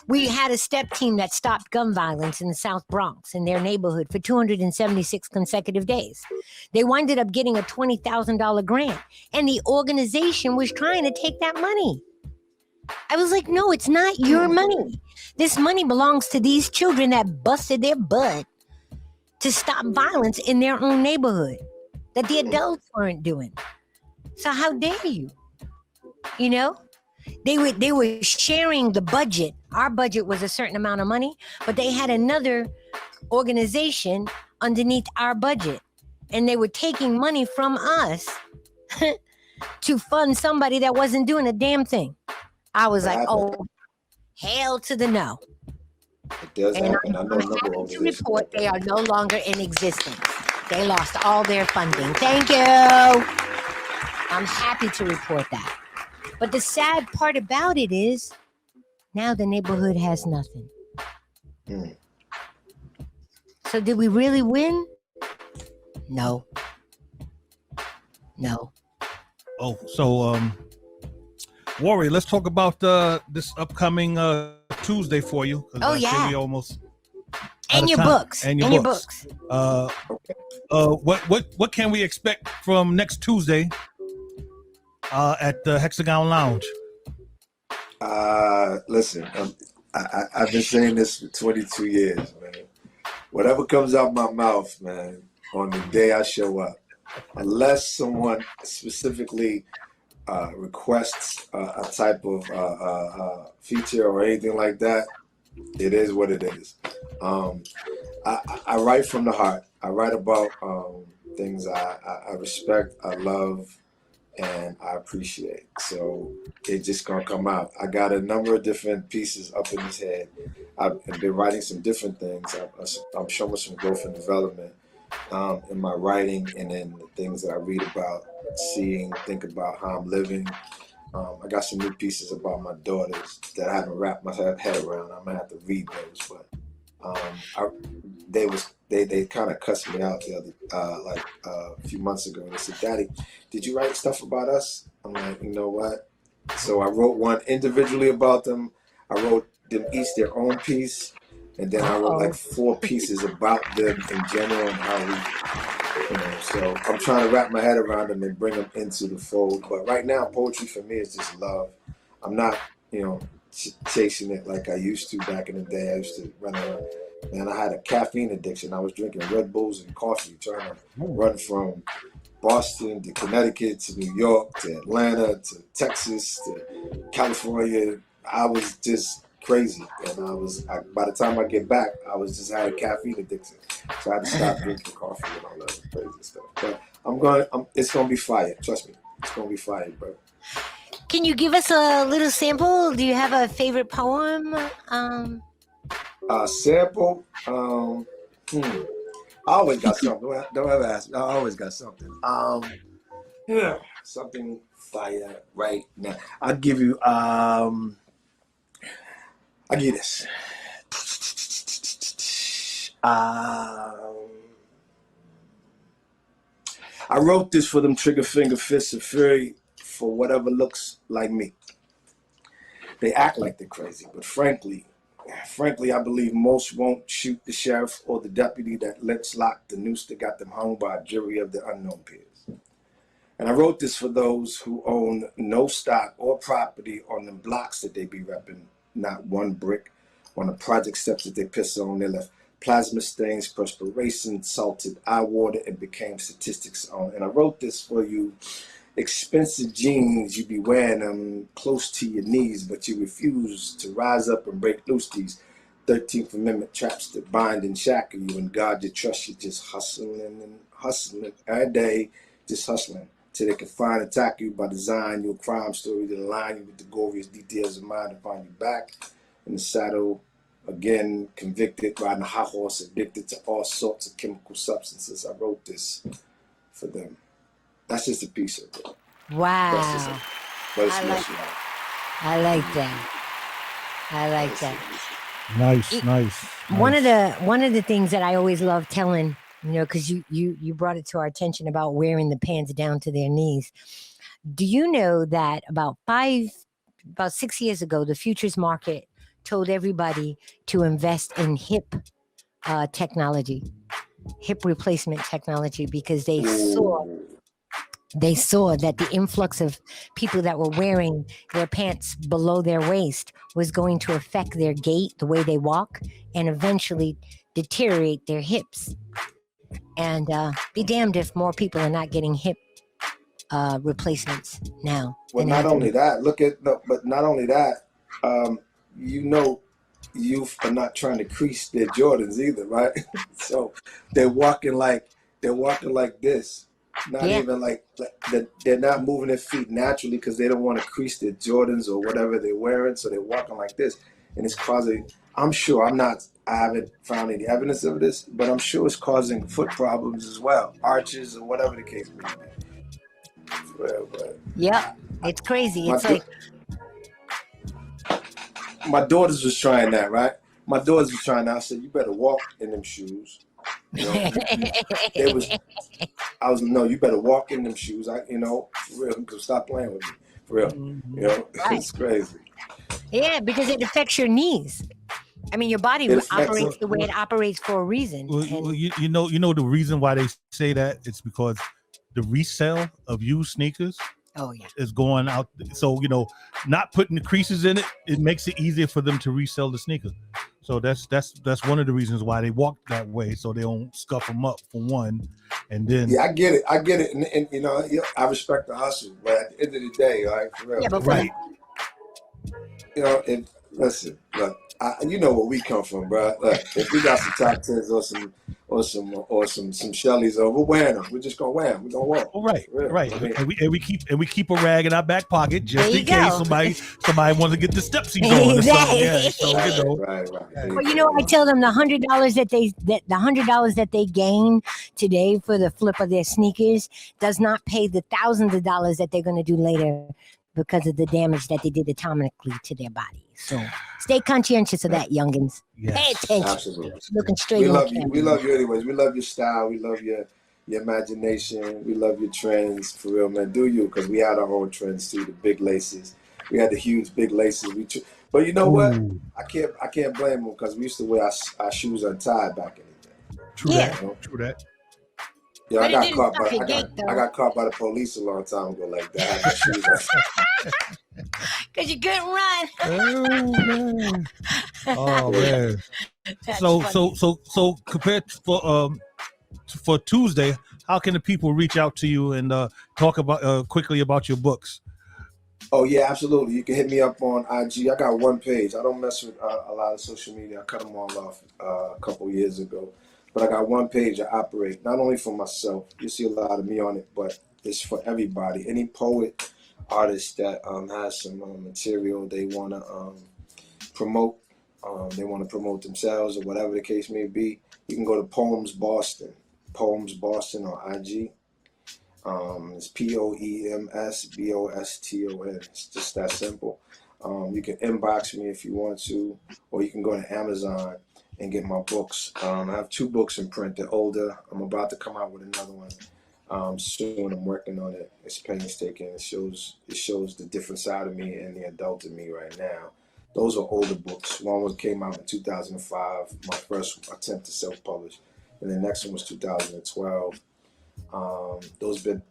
We had a step team that stopped gun violence in the South Bronx in their neighborhood for 276 consecutive days. They winded up getting a $20,000 grant, and the organization was trying to take that money. I was like, no, it's not your money. This money belongs to these children that busted their butt to stop violence in their own neighborhood that the adults weren't doing. So how dare you? They were sharing the budget. Our budget was a certain amount of money, but they had another organization underneath our budget, and they were taking money from us to fund somebody that wasn't doing a damn thing. I was like, oh, hell to the no. It does happen. I'm happy to report they are no longer in existence. They lost all their funding. Thank you. I'm happy to report that. But the sad part about it is now the neighborhood has nothing. So did we really win? No. Oh, so Warrior, let's talk about this upcoming Tuesday for you. Oh yeah. We almost and your books. And your books. What can we expect from next Tuesday at the Hexagon Lounge? Listen, I've been saying this for 22 years, man. Whatever comes out my mouth, man, on the day I show up, unless someone specifically requests a type of feature or anything like that, it is what it is. I write from the heart. I write about things I respect, I love, and I appreciate. So it's just gonna come out. I got a number of different pieces up in his head. I've been writing some different things. I'm showing some growth and development in my writing, and in the things that I read about, think about how I'm living. I got some new pieces about my daughters that I haven't wrapped my head around. I'm gonna have to read those, but they kind of cussed me out the other a few months ago. They said, "Daddy, did you write stuff about us?" I'm like, you know what? So I wrote one individually about them. I wrote them each their own piece, and then I wrote like 4 pieces about them in general and how we, so I'm trying to wrap my head around them and bring them into the fold. But right now, poetry for me is just love. I'm not, chasing it like I used to back in the day. I used to run around. Man, I had a caffeine addiction. I was drinking Red Bulls and coffee, trying to run from Boston to Connecticut to New York to Atlanta to Texas to California. I was just crazy, and by the time I get back, I had a caffeine addiction, so I had to stop drinking coffee and all that crazy stuff. But it's gonna be fire. Trust me, it's gonna be fire, bro. Can you give us a little sample? Do you have a favorite poem? Sample. I always got something. Don't ever ask me. I always got something. Something fire right now. I'll give you. I'll give you this. I wrote this for them trigger finger fists of fury for whatever looks like me. They act like they're crazy, but frankly, I believe most won't shoot the sheriff or the deputy that lynch locked the noose that got them hung by a jury of their unknown peers. And I wrote this for those who own no stock or property on the blocks that they be repping, not one brick on the project steps that they piss on. They left plasma stains, perspiration, salted eye water, and became statistics on. And I wrote this for you expensive jeans, you be wearing them close to your knees, but you refuse to rise up and break loose these 13th Amendment traps that bind and shackle you, and God you trust, you just hustling every day, just hustling till they can find and tackle you by design your crime story to align you with the glorious details of mine to find you back in the saddle again, convicted, riding a high horse, addicted to all sorts of chemical substances. I wrote this for them. That's just a piece of it. Wow. I like that. Nice. One of the things that I always love telling, because you brought it to our attention about wearing the pants down to their knees. Do you know that about 6 years ago, the futures market told everybody to invest in hip technology, hip replacement technology, because they saw that the influx of people that were wearing their pants below their waist was going to affect their gait, the way they walk, and eventually deteriorate their hips. And be damned if more people are not getting hip replacements now. Well, not only that, but not only that, youth are not trying to crease their Jordans either, right? So they're walking like this. Not even like they're not moving their feet naturally because they don't want to crease their Jordans or whatever they're wearing. So they're walking like this, and it's causing. I haven't found any evidence of this, but I'm sure it's causing foot problems as well, arches or whatever the case may be. Yeah, it's crazy. My daughters was trying that, right? I said, you better walk in them shoes. You better walk in them shoes. For real, because stop playing with me. For real. Right. It's crazy. Yeah, because it affects your knees. I mean, your body operates the way it operates for a reason. Well, you know the reason why they say that? It's because the resale of used sneakers is going out. So, not putting the creases in it makes it easier for them to resell the sneaker. So that's one of the reasons why they walk that way, so they don't scuff them up for one. And then I get it. And I respect the hustle, but at the end of the day, right? For real, right. Listen, look, you know where we come from, bro. Look, if we got some top tens or some Shellys, we're wearing them. We're just gonna wear them. We're gonna walk. Right. I mean, and we keep a rag in our back pocket just in case somebody wants to get the stepsies on. Exactly. Yeah, so, right. Well, I tell them the $100 that they gain today for the flip of their sneakers does not pay the thousands of dollars that they're going to do later because of the damage that they did atomically to their body. So stay conscientious of that, youngins. Yes. Pay attention. Absolutely. Looking straight. We love you. We love you anyways. We love your style. We love your imagination. We love your trends. For real, man. Do you? Because we had our own trends too. The big laces. We had the huge big laces. But you know what? I can't blame them because we used to wear our shoes untied back in the day. True that. Yeah, I got caught by the police a long time ago like that. Because you couldn't run. Oh man. So compared for Tuesday, how can the people reach out to you and talk about quickly about your books? Oh yeah, absolutely. You can hit me up on IG. I got one page. I don't mess with a lot of social media. I cut them all off a couple years ago. But I got one page I operate, not only for myself. You see a lot of me on it, but it's for everybody. Any poet, artist that has some material they want to promote, they want to promote themselves or whatever the case may be, you can go to Poems Boston on IG. It's POEMS BOSTON. It's just that simple. You can inbox me if you want to, or you can go to Amazon and get my books. I have 2 books in print. They're older. I'm about to come out with another one soon. I'm working on it. It's painstaking. It shows the different side of me and the adult in me right now. Those are older books. One came out in 2005, my first attempt to self-publish, and the next one was 2012.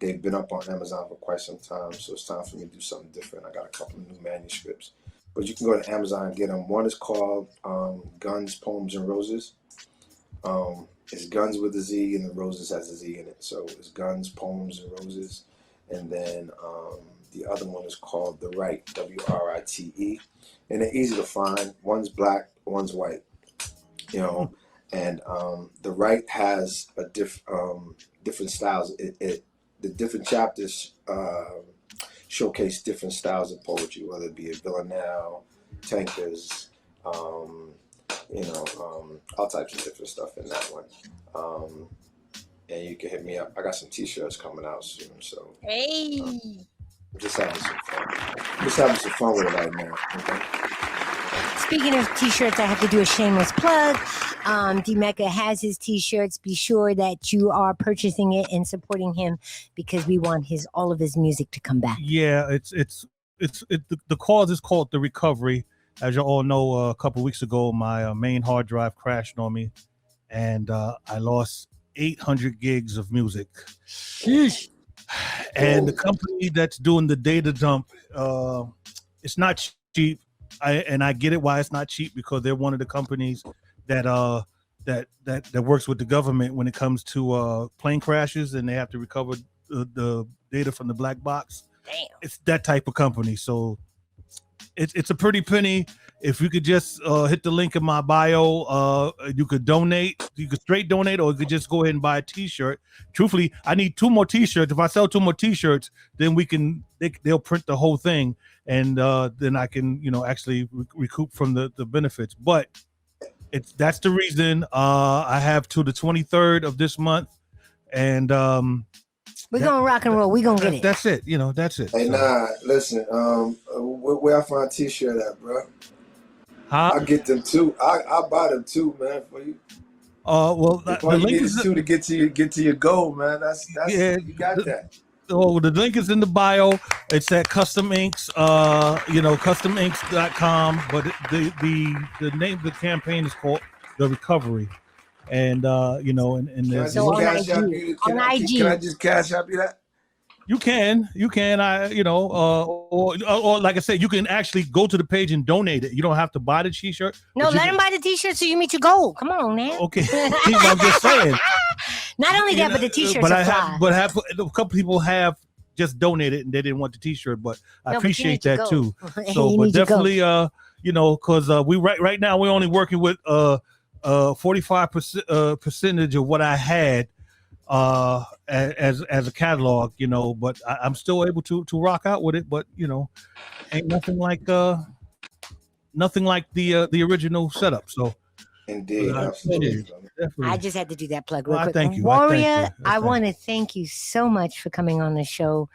They've been up on Amazon for quite some time, so it's time for me to do something different. I got a couple of new manuscripts. But you can go to Amazon and get them. One is called Guns, Poems, and Roses. It's Guns with a Z and the Roses has a Z in it. So it's Guns, Poems, and Roses. And then the other one is called The Right, WRITE. And they're easy to find. One's black, one's white. And The Right has a different styles. The different chapters showcase different styles of poetry, whether it be a villanelle, tankers, all types of different stuff in that one. And you can hit me up. I got some T-shirts coming out soon, so hey, just having some fun. Just having some fun with it right now. Okay? Speaking of T-shirts, I have to do a shameless plug. D-Mecca has his T-shirts. Be sure that you are purchasing it and supporting him because we want all of his music to come back. Yeah, the cause is called The Recovery. As you all know, a couple of weeks ago, my main hard drive crashed on me, and I lost 800 gigs of music. Sheesh. And the company that's doing the data dump, it's not cheap. I get it why it's not cheap, because they're one of the companies that works with the government when it comes to plane crashes, and they have to recover the data from the black box. Damn. It's that type of company. So it's a pretty penny. If you could just hit the link in my bio, you could donate. You could straight donate, or you could just go ahead and buy a T-shirt. Truthfully, I need 2 more T-shirts. If I sell 2 more T-shirts, then they'll print the whole thing, and then I can actually recoup from the benefits. But that's the reason I have till the 23rd of this month, and we're gonna rock and roll. We're gonna get it. That's it. That's it. Hey, listen. Where I find T-shirt at, bro? I get them too. I buy them too, man, for you. Well, the link is to get to your goal, man. That's you got that. Oh, the link is in the bio. It's at Custom Inks, custominks.com. But the name of the campaign is called The Recovery, and and can I just cash up you that? You can. Or like I said, you can actually go to the page and donate it. You don't have to buy the T-shirt. No, let him buy the T-shirt so you meet your goal. Come on, man. Okay, I'm just saying. Not only that, but the T-shirts. But a couple people have just donated and they didn't want the T-shirt, but I appreciate that too. So, but definitely, because we right now we're only working with 45% percentage of what I had. As a catalog, but I'm still able to rock out with it, but ain't nothing like the original setup. So indeed, I just had to do that plug real quick. Thank you. Warrior, I want to thank you so much for coming on the show.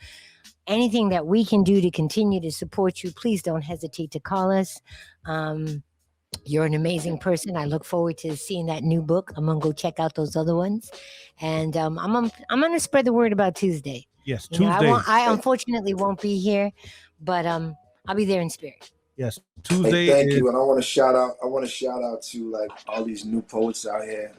Anything that we can do to continue to support you, please don't hesitate to call us. You're an amazing person. I look forward to seeing that new book. I'm gonna go check out those other ones, and I'm gonna spread the word about Tuesday. Yes, Tuesday. I unfortunately won't be here, but I'll be there in spirit. Yes, Tuesday. Hey, thank you, and I want to shout out to like all these new poets out here,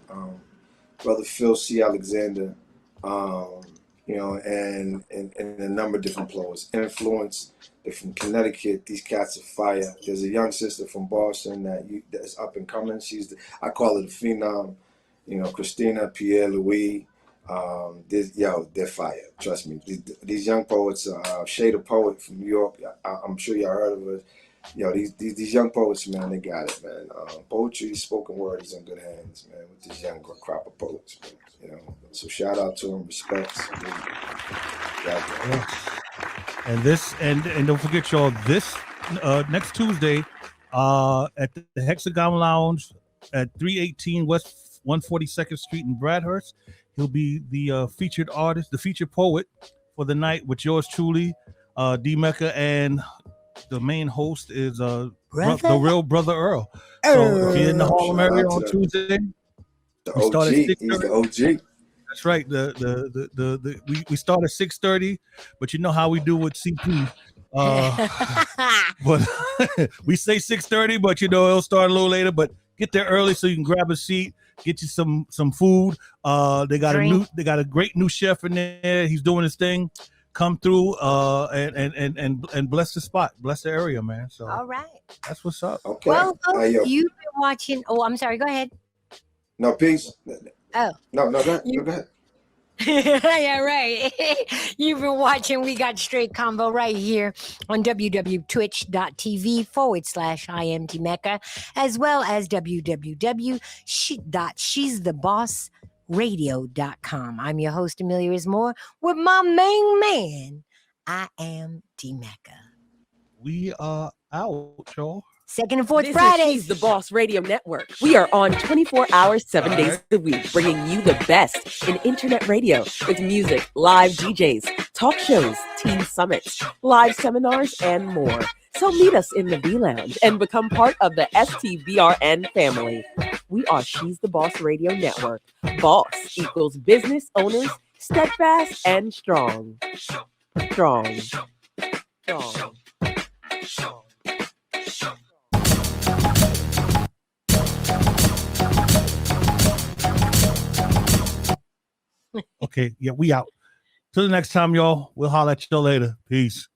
Brother Phil C. Alexander, and a number of different poets. Influence. They're from Connecticut. These cats are fire. There's a young sister from Boston that's up and coming. I call her the phenom. Christina, Pierre Louis. They're fire. Trust me. These young poets. Shay the Poet from New York. I'm sure y'all heard of her. These young poets, man, they got it, man. Poetry, spoken word is in good hands, man, with this young crop of poets, man, So shout out to them, respects. And don't forget, y'all, this next Tuesday at the Hexagon Lounge at 318 West 142nd Street in Bradhurst, he'll be the featured artist, the featured poet for the night with yours truly, D-Mecca, and the main host is the real Brother Earl. So if you're in the Harlem area on Tuesday, he's the OG. That's right. We start at 6:30, but you know how we do with CP. But we say 6:30, but it'll start a little later. But get there early so you can grab a seat, get you some food. They got a great new chef in there. He's doing his thing. Come through and bless the spot, bless the area, man. So all right, that's what's up. Okay. Well, you've been watching. Oh, I'm sorry. Go ahead. No, peace. Oh. No, go ahead. Yeah, right. You've been watching We Got Str8 Convo right here on www.twitch.tv/IMDmecca, as well as www.she'sthebossradio.com. I'm your host, Amelia Ismore, with my main man, I am D-Mecca. We are out, y'all. Second and fourth This Fridays. is She's the Boss Radio Network. We are on 24 hours, 7 days a week, bringing you the best in internet radio with music, live DJs, talk shows, teen summits, live seminars, and more. So meet us in the B Lounge and become part of the STBRN family. We are She's the Boss Radio Network. Boss equals business owners, steadfast and strong. Strong. Strong. Okay, yeah, we out. Till the next time, y'all. We'll holler at y'all later. Peace.